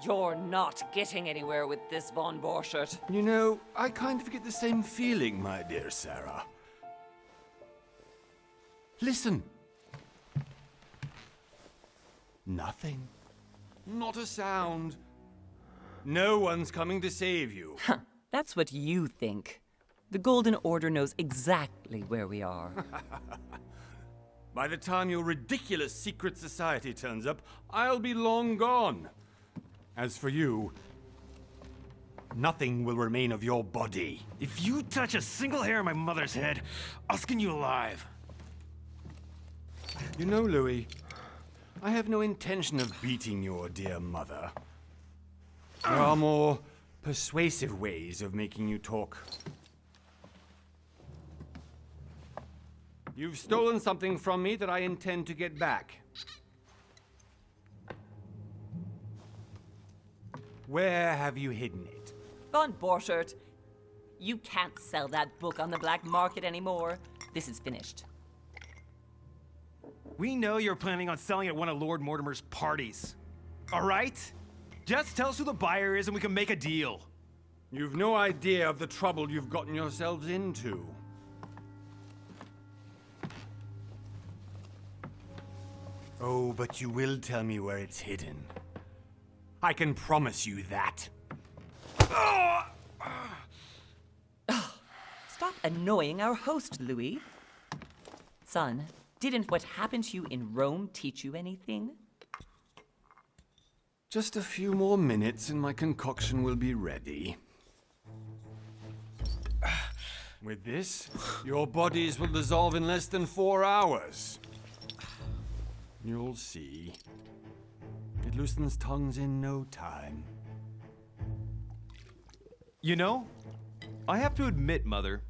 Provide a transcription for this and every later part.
You're not getting anywhere with this, Von Borchert. You know, I kind of get the same feeling, my dear Sarah. Listen. Nothing. Not a sound. No one's coming to save you. Huh, that's what you think. The Golden Order knows exactly where we are. By the time your ridiculous secret society turns up, I'll be long gone. As for you, nothing will remain of your body. If you touch a single hair on my mother's head, I'll skin you alive. You know, Louis, I have no intention of beating your dear mother. There are more persuasive ways of making you talk. You've stolen something from me that I intend to get back. Where have you hidden it? Von Borchert, you can't sell that book on the black market anymore. This is finished. We know you're planning on selling at one of Lord Mortimer's parties. All right? Just tell us who the buyer is and we can make a deal. You've no idea of the trouble you've gotten yourselves into. Oh, but you will tell me where it's hidden. I can promise you that. Stop annoying our host, Louis. Son, didn't what happened to you in Rome teach you anything? Just a few more minutes and my concoction will be ready. With this, your bodies will dissolve in less than 4 hours. You'll see. It loosens tongues in no time. You know, I have to admit, Mother,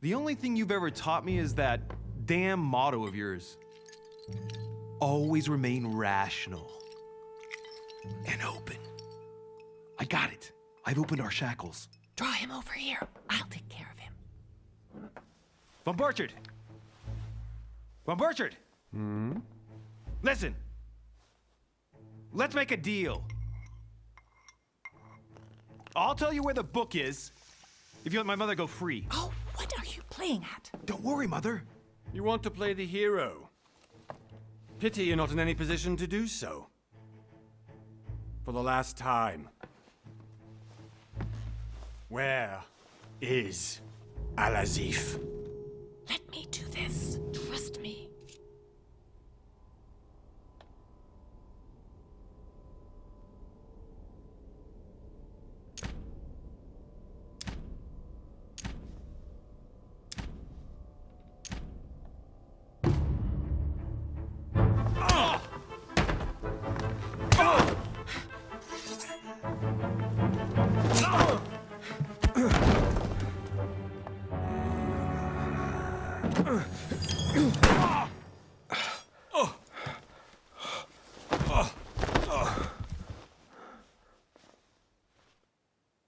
the only thing you've ever taught me is that damn motto of yours. Always remain rational. And open. I got it. I've opened our shackles. Draw him over here. I'll take care of him. Von Borchert! Von Borchert! Listen. Let's make a deal. I'll tell you where the book is if you let my mother go free. Oh, what are you playing at? Don't worry, Mother. You want to play the hero. Pity you're not in any position to do so. For the last time. Where is Al-Azif? Let me do this. Trust me.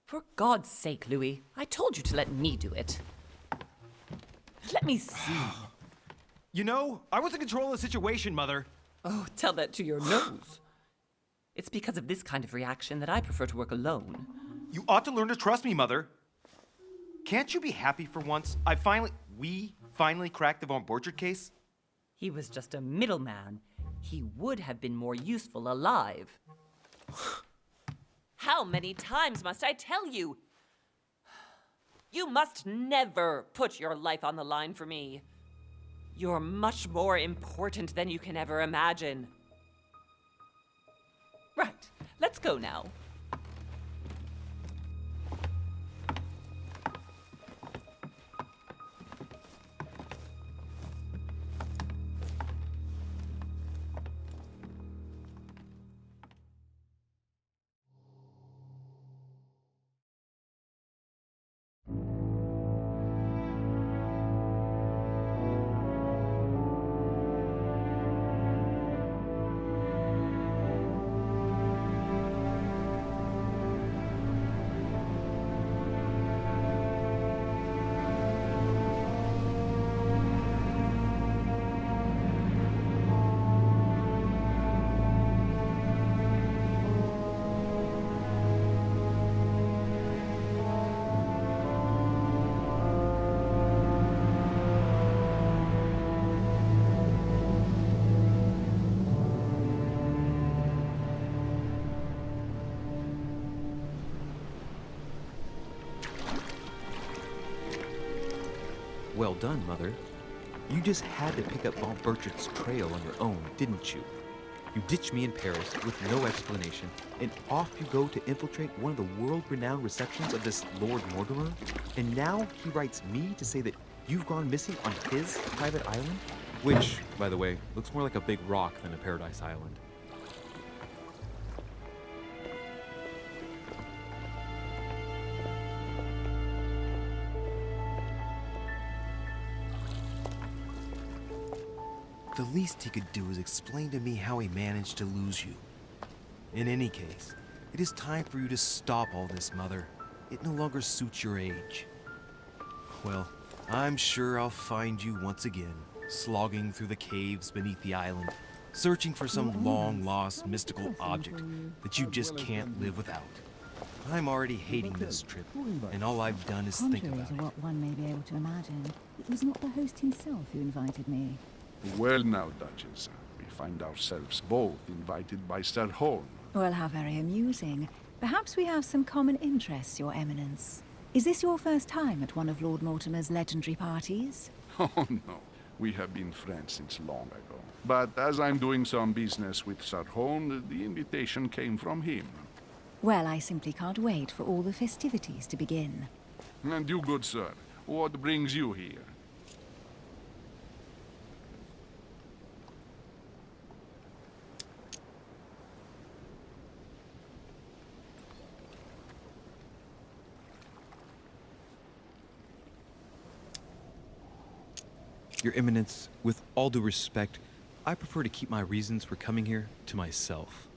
For God's sake, Louis, I told you to let me do it. Let me see. You know, I was in control of the situation, Mother. Oh, tell that to your nose. It's because of this kind of reaction that I prefer to work alone. You ought to learn to trust me, Mother. Can't you be happy for once? We finally cracked the Von Borchert case? He was just a middleman. He would have been more useful alive. How many times must I tell you? You must never put your life on the line for me. You're much more important than you can ever imagine. Right, let's go now. Well done, Mother. You just had to pick up Von Burchett's trail on your own, didn't you? You ditched me in Paris with no explanation, and off you go to infiltrate one of the world-renowned receptions of this Lord Mortimer? And now he writes me to say that you've gone missing on his private island? Which, by the way, looks more like a big rock than a paradise island. The least he could do is explain to me how he managed to lose you. In any case, it is time for you to stop all this, Mother. It no longer suits your age. Well, I'm sure I'll find you once again, slogging through the caves beneath the island, searching for some long-lost mystical object that you just can't live without. I'm already hating this trip, and all I've done is think Contrary about to it. what one may be able to imagine, it was not the host himself who invited me. Well now, Duchess, we find ourselves both invited by Sir Horn. Well, how very amusing. Perhaps we have some common interests, Your Eminence. Is this your first time at one of Lord Mortimer's legendary parties? Oh no, we have been friends since long ago. But as I'm doing some business with Sir Horn, the invitation came from him. Well, I simply can't wait for all the festivities to begin. And you, good sir, what brings you here? Your Eminence, with all due respect, I prefer to keep my reasons for coming here to myself.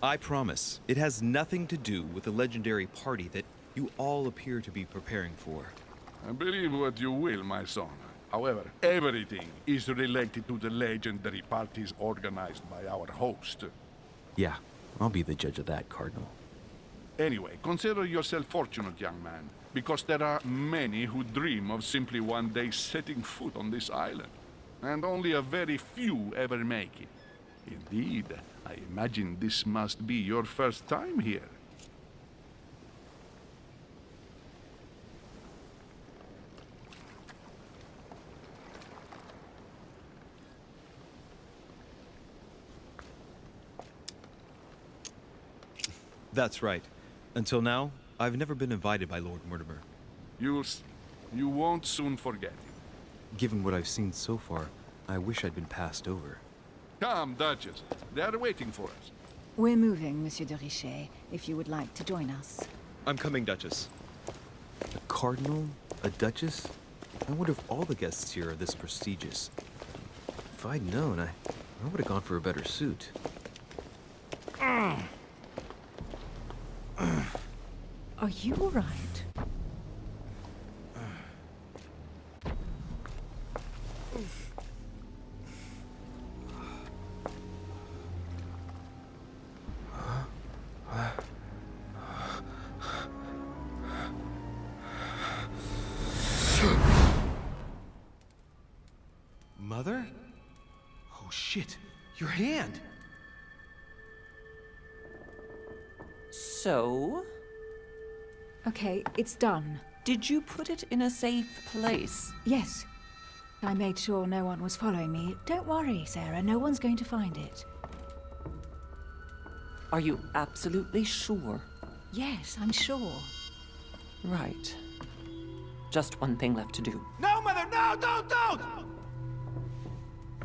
I promise, it has nothing to do with the legendary party that you all appear to be preparing for. Believe what you will, my son. However, everything is related to the legendary parties organized by our host. Yeah, I'll be the judge of that, Cardinal. Anyway, consider yourself fortunate, young man, because there are many who dream of simply one day setting foot on this island, and only a very few ever make it. Indeed, I imagine this must be your first time here. That's right. Until now, I've never been invited by Lord Mortimer. You'll see. You won't soon forget him. Given what I've seen so far, I wish I'd been passed over. Come, Duchess. They are waiting for us. We're moving, Monsieur de Richet, if you would like to join us. I'm coming, Duchess. A cardinal? A duchess? I wonder if all the guests here are this prestigious. If I'd known, I would have gone for a better suit. Are you all right? Mother? Oh shit, your hand! So, Okay, it's done. did you put it in a safe place? Yes. I made sure no one was following me. Don't worry, Sarah, no one's going to find it. Are you absolutely sure? Yes, I'm sure. Right. Just one thing left to do. No, Mother, no, don't!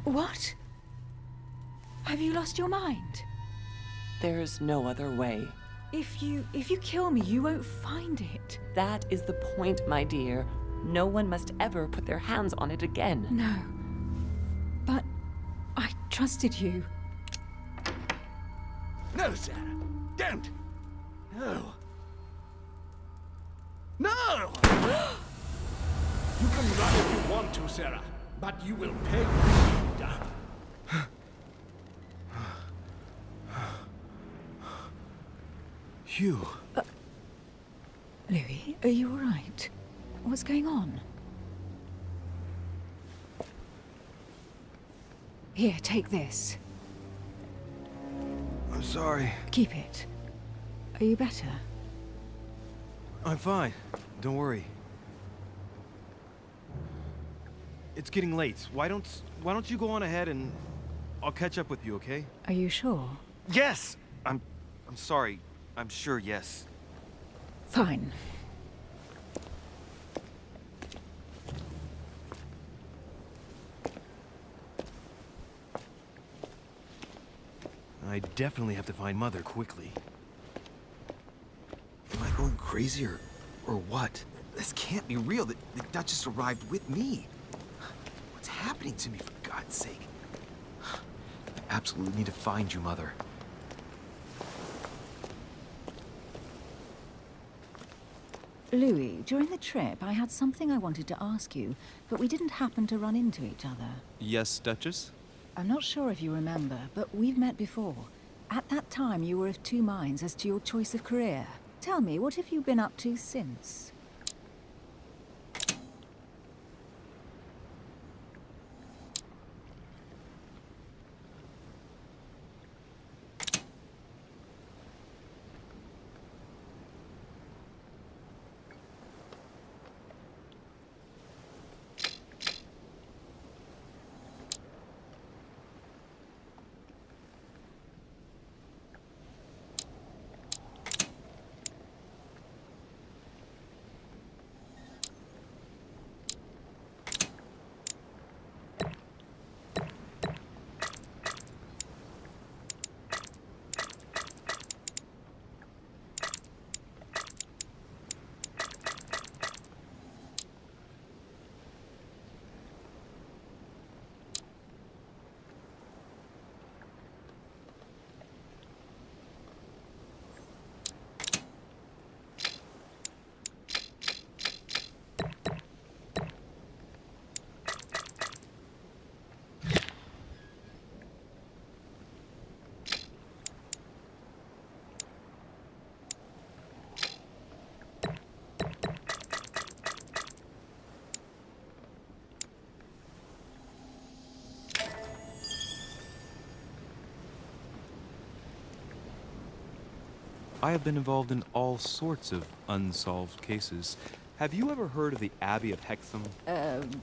What? Have you lost your mind? There's no other way. If you kill me, you won't find it. That is the point, my dear. No one must ever put their hands on it again. No. But I trusted you. No, Sarah. Don't. No. No! You can run if you want to, Sarah, but you will pay when you're done. Hugh. Louis, are you all right? What's going on? Here, take this. I'm sorry. Keep it. Are you better? I'm fine. Don't worry. it's getting late. Why don't you go on ahead and I'll catch up with you, okay? Are you sure? Yes! I'm sorry. I'm sure, yes. Fine. I definitely have to find Mother quickly. Am I going crazy or what? This can't be real. The Duchess arrived with me. What's happening to me, for God's sake? I absolutely need to find you, Mother. Louis, during the trip, I had something I wanted to ask you, but we didn't happen to run into each other. Yes, Duchess? I'm not sure if you remember, but we've met before. At that time, you were of two minds as to your choice of career. Tell me, what have you been up to since? I have been involved in all sorts of unsolved cases. Have you ever heard of the Abbey of Hexham?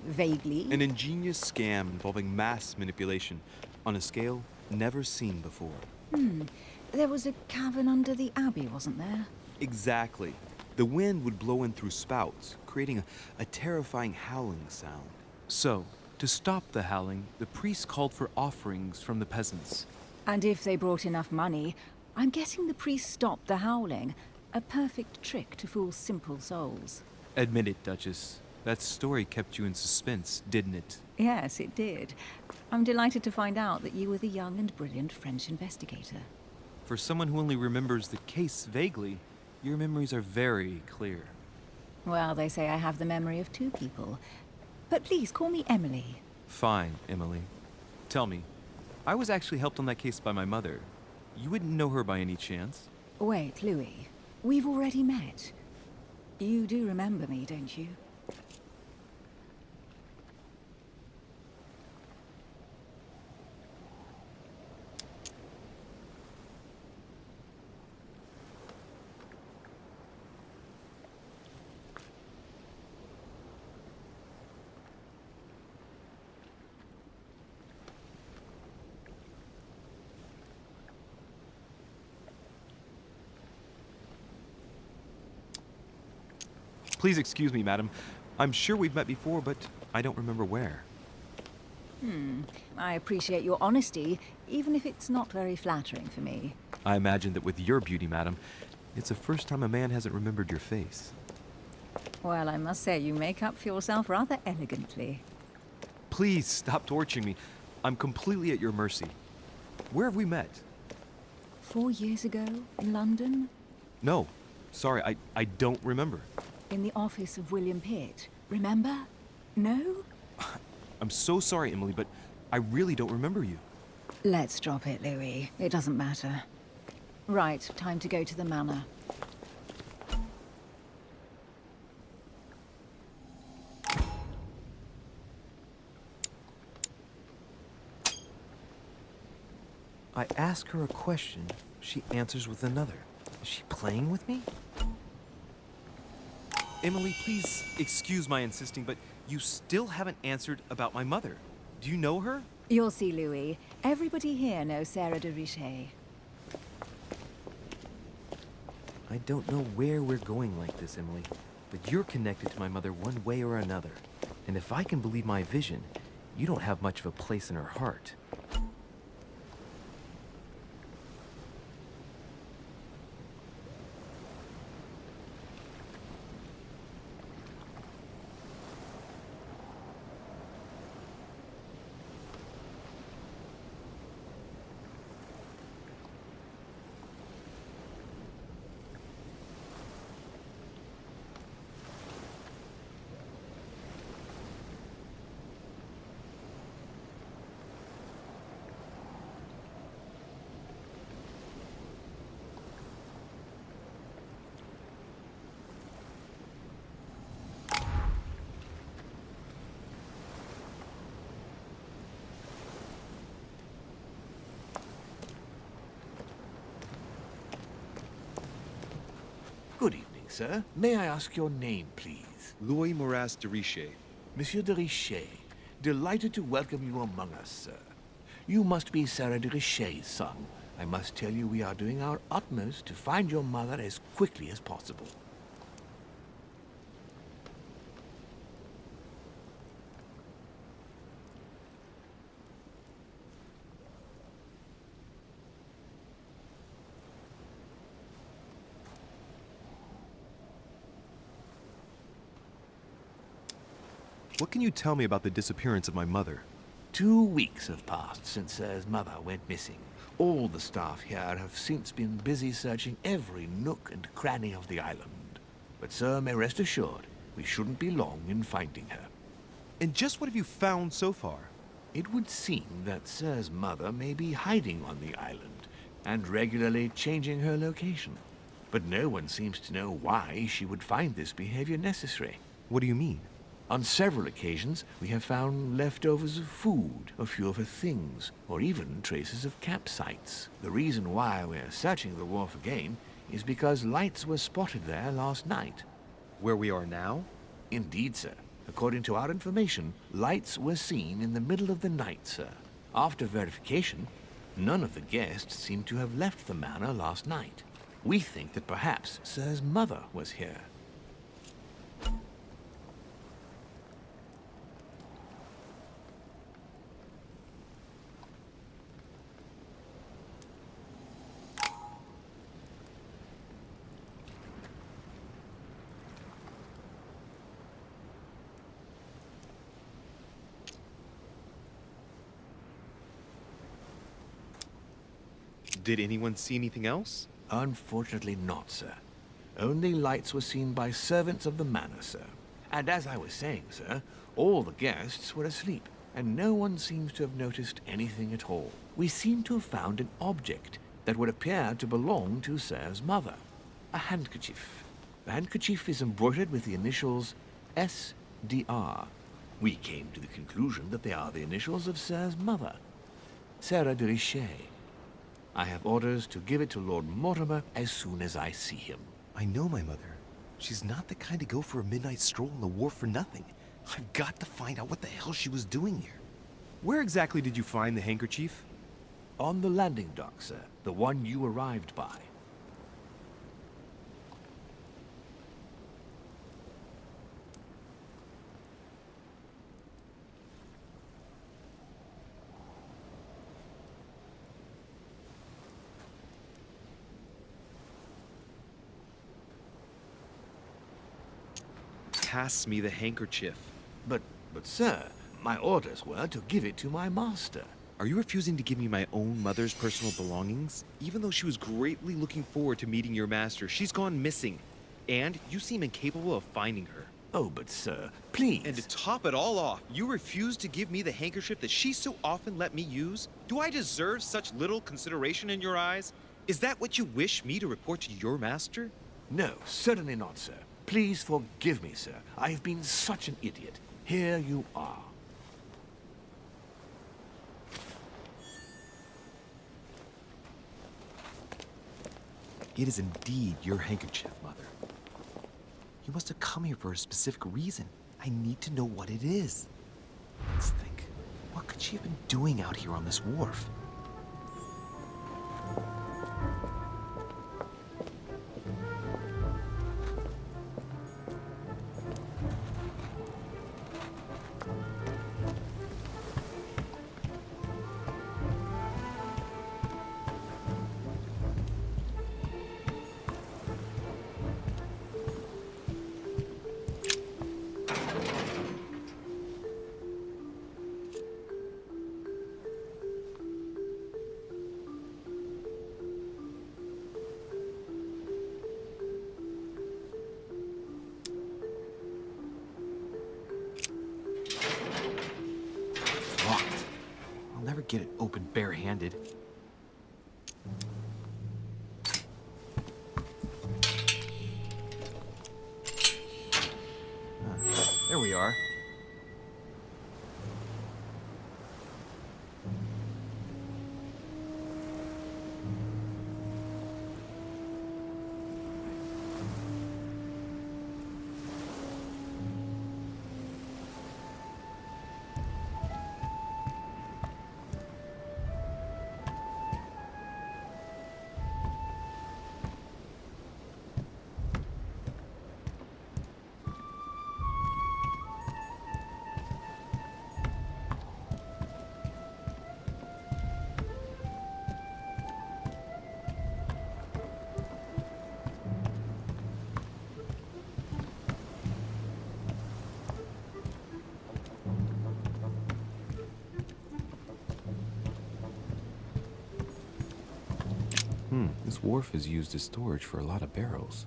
Vaguely. An ingenious scam involving mass manipulation on a scale never seen before. There was a cavern under the abbey, wasn't there? Exactly. The wind would blow in through spouts, creating a terrifying howling sound. So, to stop the howling, the priests called for offerings from the peasants. And if they brought enough money, I'm guessing the priest stopped the howling. A perfect trick to fool simple souls. Admit it, Duchess. That story kept you in suspense, didn't it? Yes, it did. I'm delighted to find out that you were the young and brilliant French investigator. For someone who only remembers the case vaguely, your memories are very clear. Well, they say I have the memory of two people. But please call me Emily. Fine, Emily. Tell me, I was actually helped on that case by my mother. You wouldn't know her by any chance? Wait, Louis. We've already met. You do remember me, don't you? Please excuse me, madam. I'm sure we've met before, but I don't remember where. I appreciate your honesty, even if it's not very flattering for me. I imagine that with your beauty, madam, it's the first time a man hasn't remembered your face. Well, I must say, you make up for yourself rather elegantly. Please stop torturing me. I'm completely at your mercy. Where have we met? 4 years ago, in London, No. Sorry, I don't remember. in the office of William Pitt. Remember? No? I'm so sorry, Emily, but I really don't remember you. Let's drop it, Louis. It doesn't matter. Right, time to go to the manor. I ask her a question, she answers with another. Is she playing with me? Emily, please excuse my insisting, but you still haven't answered about my mother. Do you know her? You'll see, Louis. Everybody here knows Sarah de Richet. I don't know where we're going like this, Emily, but you're connected to my mother one way or another. And if I can believe my vision, you don't have much of a place in her heart. Good evening, sir. May I ask your name, please? Louis Moras de Richet. Monsieur de Richet. Delighted to welcome you among us, sir. You must be Sarah de Richet's son. I must tell you we are doing our utmost to find your mother as quickly as possible. What can you tell me about the disappearance of my mother? 2 weeks have passed since Sir's mother went missing. All the staff here have since been busy searching every nook and cranny of the island. But Sir may rest assured, we shouldn't be long in finding her. And just what have you found so far? It would seem that Sir's mother may be hiding on the island and regularly changing her location. But no one seems to know why she would find this behavior necessary. What do you mean? On several occasions, we have found leftovers of food, a few of her things, or even traces of campsites. The reason why we're searching the wharf again is because lights were spotted there last night. Where we are now? Indeed, sir. According to our information, lights were seen in the middle of the night, sir. After verification, none of the guests seem to have left the manor last night. We think that perhaps Sir's mother was here. Did anyone see anything else? Unfortunately not, sir. Only lights were seen by servants of the manor, sir. And as I was saying, sir, all the guests were asleep, and no one seems to have noticed anything at all. We seem to have found an object that would appear to belong to Sir's mother. A handkerchief. The handkerchief is embroidered with the initials SDR. We came to the conclusion that they are the initials of Sir's mother, Sarah de Richet. I have orders to give it to Lord Mortimer as soon as I see him. I know my mother. She's not the kind to go for a midnight stroll on the wharf for nothing. I've got to find out what the hell she was doing here. Where exactly did you find the handkerchief? On the landing dock, sir. The one you arrived by. Pass me the handkerchief. But sir, my orders were to give it to my master. Are you refusing to give me my own mother's personal belongings? Even though she was greatly looking forward to meeting your master, she's gone missing. And you seem incapable of finding her. Oh, but sir, please. And to top it all off, you refuse to give me the handkerchief that she so often let me use? Do I deserve such little consideration in your eyes? Is that what you wish me to report to your master? No, certainly not, sir. Please forgive me, sir. I have been such an idiot. Here you are. It is indeed your handkerchief, Mother. You must have come here for a specific reason. I need to know what it is. Let's think. What could she have been doing out here on this wharf? Locked. I'll never get it open barehanded. There we are. This wharf is used as storage for a lot of barrels.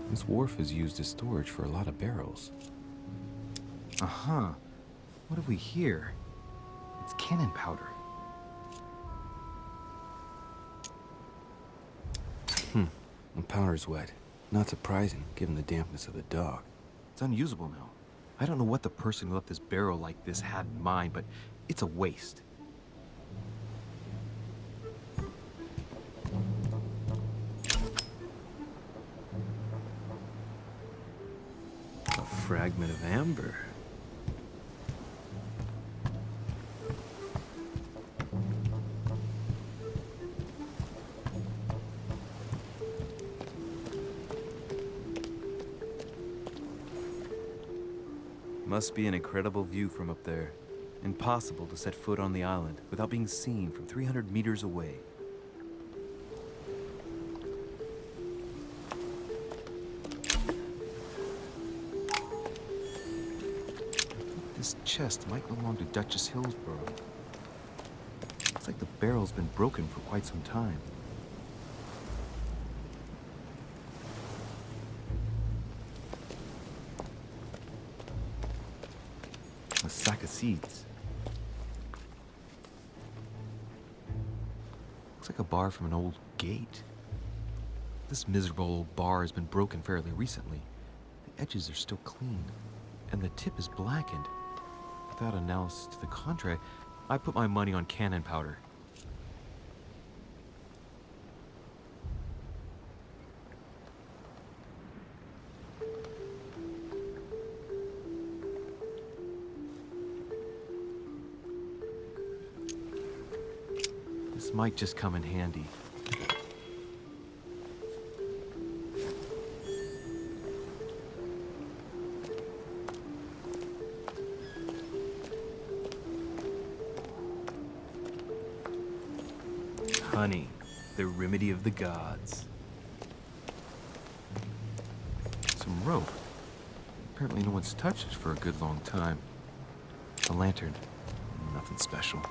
This wharf is used as storage for a lot of barrels. Uh-huh. What have we here? It's cannon powder. The powder's wet. Not surprising, given the dampness of the dock. It's unusable now. I don't know what the person who left this barrel like this had in mind, but it's a waste. A fragment of amber. Must be an incredible view from up there. Impossible to set foot on the island without being seen from 300 meters away. This chest might belong to Duchess Hillsborough. Looks like the barrel's been broken for quite some time. A sack of seeds. Looks like a bar from an old gate. This miserable old bar has been broken fairly recently. The edges are still clean, and the tip is blackened. Without analysis to the contrary, I put my money on cannon powder. This might just come in handy. Honey, the remedy of the gods. Some rope. Apparently no one's touched it for a good long time. A lantern. Nothing special.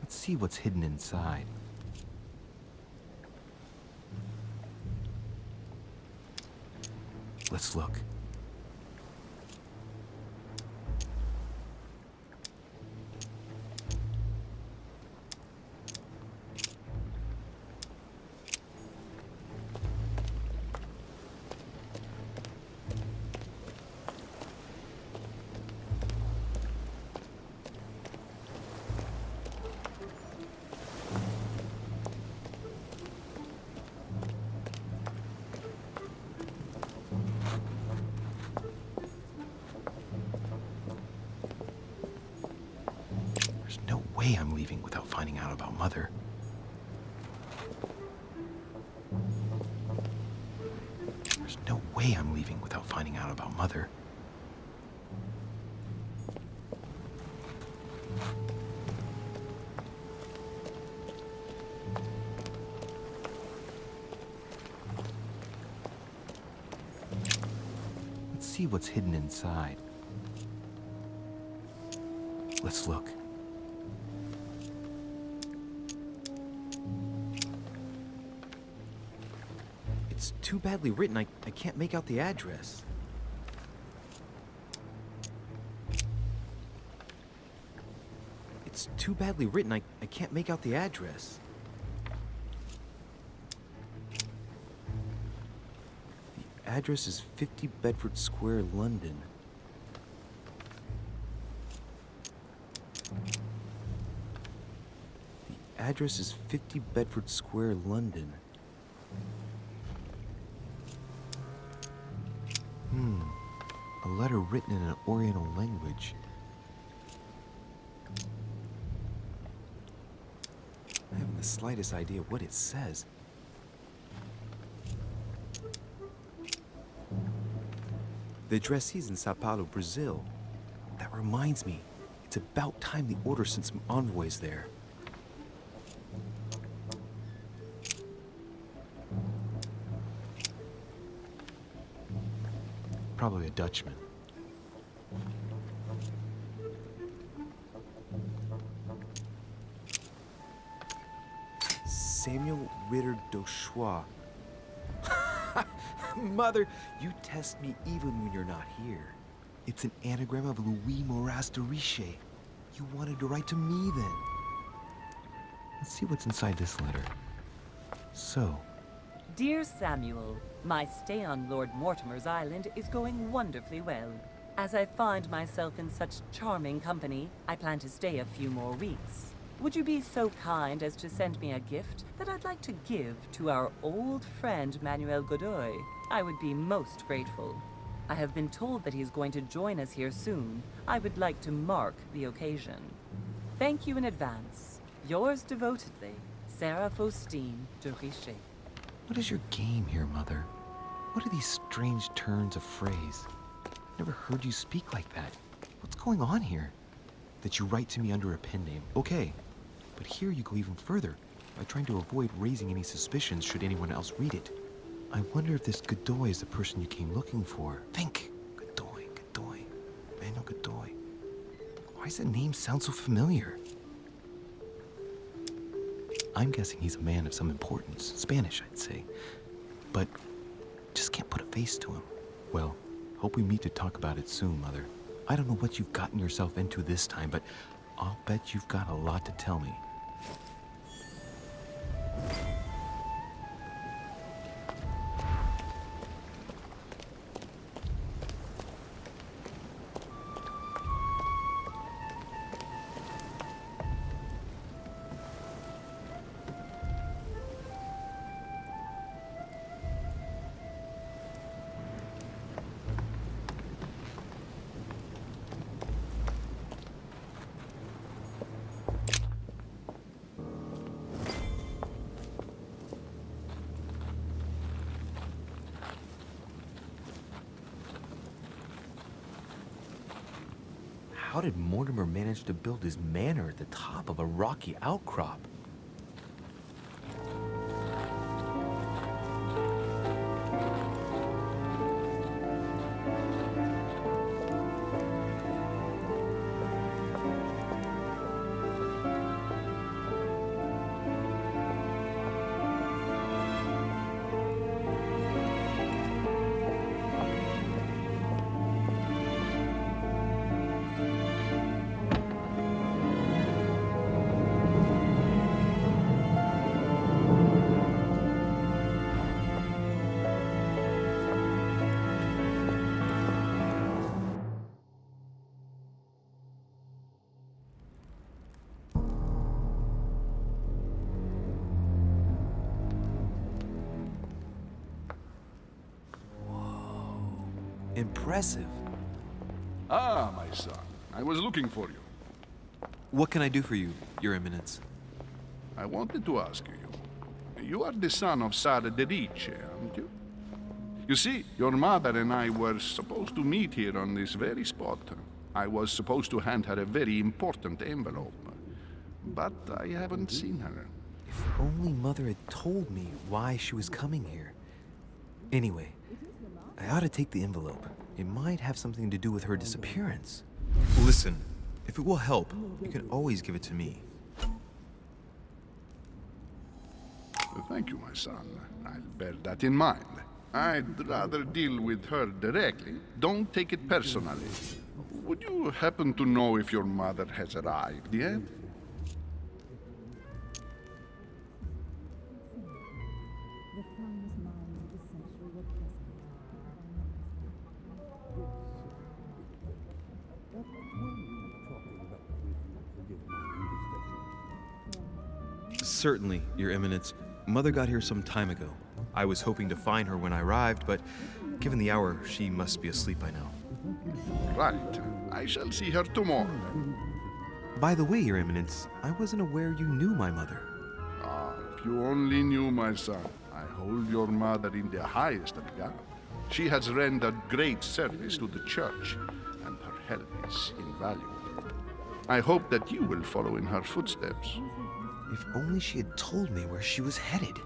Let's see what's hidden inside. Let's look. There's no way I'm leaving without finding out about Mother. There's no way I'm leaving without finding out about Mother. Let's see what's hidden inside. Let's look. It's too badly written, I can't make out the address. It's too badly written, I can't make out the address. The address is 50 Bedford Square, London. The address is 50 Bedford Square, London. A letter written in an Oriental language. I haven't the slightest idea what it says. The addressee's in Sao Paulo, Brazil. That reminds me, it's about time the Order sent some envoys there. Probably a Dutchman. Samuel Ritter d'Auchois. Mother, you test me even when you're not here. It's an anagram of Louis Moras de Riche. You wanted to write to me then. Let's see what's inside this letter. So, Dear Samuel, my stay on Lord Mortimer's island is going wonderfully well. As I find myself in such charming company, I plan to stay a few more weeks. Would you be so kind as to send me a gift that I'd like to give to our old friend Manuel Godoy? I would be most grateful. I have been told that he's going to join us here soon. I would like to mark the occasion. Thank you in advance. Yours devotedly, Sarah Faustine de Riche. what is your game here, Mother? What are these strange turns of phrase? Never heard you speak like that. What's going on here? That you write to me under a pen name, okay. But here you go even further, by trying to avoid raising any suspicions should anyone else read it. I wonder if this Godoy is the person you came looking for. Think! Godoy, Manuel Godoy. Why does that name sound so familiar? I'm guessing he's a man of some importance. Spanish, I'd say. But just can't put a face to him. Well, hope we meet to talk about it soon, Mother. I don't know what you've gotten yourself into this time, but I'll bet you've got a lot to tell me. How did Mortimer manage to build his manor at the top of a rocky outcrop? impressive. Ah, my son. I was looking for you. What can I do for you, Your Eminence? I wanted to ask you. You are the son of Sara de Riche, aren't you? You see, your mother and I were supposed to meet here on this very spot. I was supposed to hand her a very important envelope. But I haven't seen her. If only Mother had told me why she was coming here. Anyway, I ought to take the envelope. It might have something to do with her disappearance. Listen, if it will help, you can always give it to me. Thank you, my son. I'll bear that in mind. I'd rather deal with her directly. Don't take it personally. Would you happen to know if your mother has arrived yet? Certainly, Your Eminence. Mother got here some time ago. I was hoping to find her when I arrived, but given the hour, she must be asleep by now. Right. I shall see her tomorrow. By the way, Your Eminence, I wasn't aware you knew my mother. Ah, if you only knew, my son. I hold your mother in the highest regard. She has rendered great service to the church, and her help is invaluable. I hope that you will follow in her footsteps. If only she had told me where she was headed.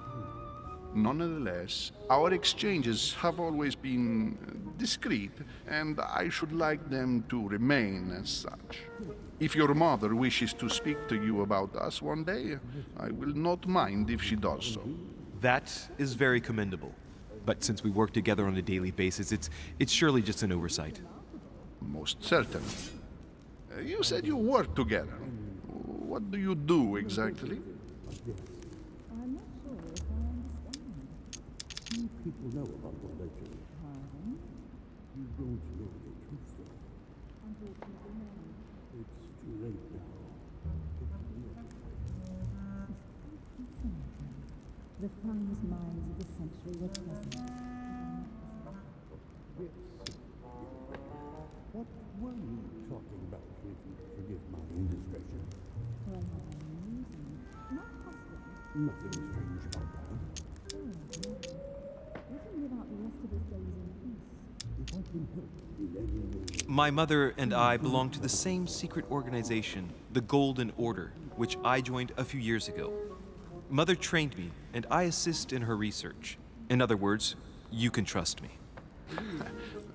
Nonetheless, our exchanges have always been discreet, and I should like them to remain as such. If your mother wishes to speak to you about us one day, I will not mind if she does so. That is very commendable. But since we work together on a daily basis, it's surely just an oversight. Most certainly. You said you work together. What do you do exactly? I'm not sure if I understand. Few people know about the legend. Pardon? You don't know the true story. Unfortunately, no. It's too late now. The finest minds of the century were present. What were you talking about, Tracy? Forgive my indiscretion. Well, amusing. Not hostile. Nothing strange about that. Oh, no. Let him live out the rest of his days in peace. If I can help in any way. My mother and I belong to the same secret organization, the Golden Order, which I joined a few years ago. Mother trained me, and I assist in her research. In other words, you can trust me.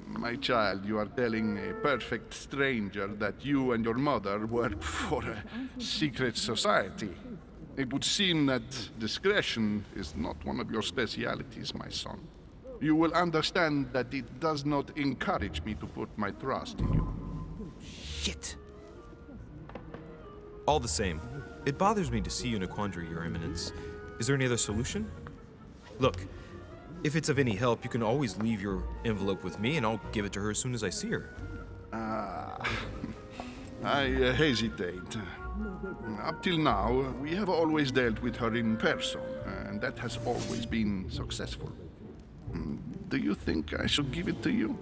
My child, you are telling a perfect stranger that you and your mother work for a secret society. It would seem that discretion is not one of your specialities, my son. You will understand that it does not encourage me to put my trust in you. Shit! All the same, it bothers me to see you in a quandary, Your Eminence. Is there any other solution? Look, if it's of any help, you can always leave your envelope with me, and I'll give it to her as soon as I see her. I hesitate. Up till now, we have always dealt with her in person, and that has always been successful. Do you think I should give it to you?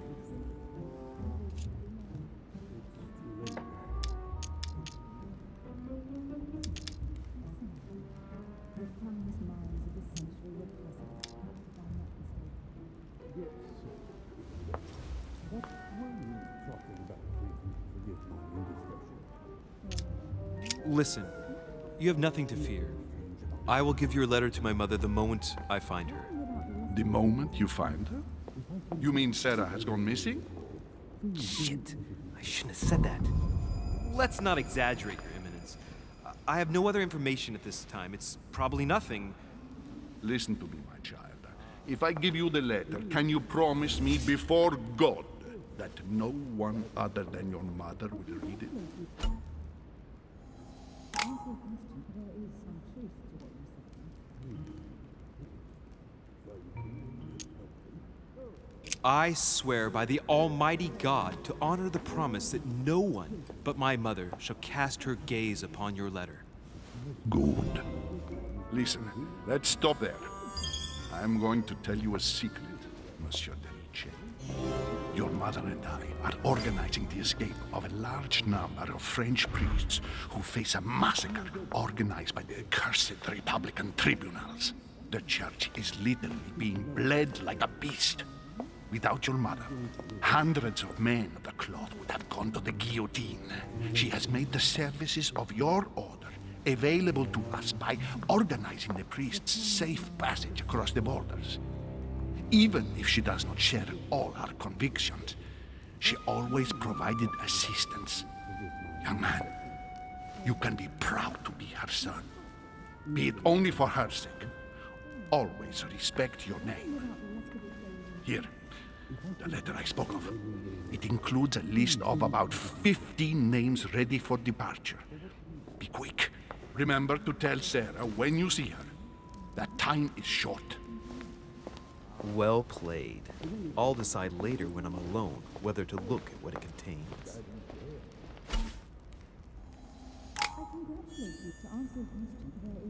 What were you talking about, Tracy? Forgive my indiscretion. Listen, you have nothing to fear. I will give your letter to my mother the moment I find her. The moment you find her? You mean Sarah has gone missing? Shit, I shouldn't have said that. Let's not exaggerate, Your Eminence. I have no other information at this time. It's probably nothing. Listen to me, my child. If I give you the letter, can you promise me before God that no one other than your mother will read it? I swear by the Almighty God to honor the promise that no one but my mother shall cast her gaze upon your letter. Good. Listen, let's stop there. I'm going to tell you a secret, Monsieur de Riche. Your mother and I are organizing the escape of a large number of French priests who face a massacre organized by the accursed Republican tribunals. The church is literally being bled like a beast. Without your mother, hundreds of men of the cloth would have gone to the guillotine. She has made the services of your order available to us by organizing the priests' safe passage across the borders. Even if she does not share all our convictions, she always provided assistance. Young man, you can be proud to be her son. Be it only for her sake. Always respect your name. Here, the letter I spoke of. It includes a list of about 15 names ready for departure. Be quick. Remember to tell Sarah when you see her that time is short. Well played. I'll decide later when I'm alone whether to look at what it contains. I congratulate you to answer a question. There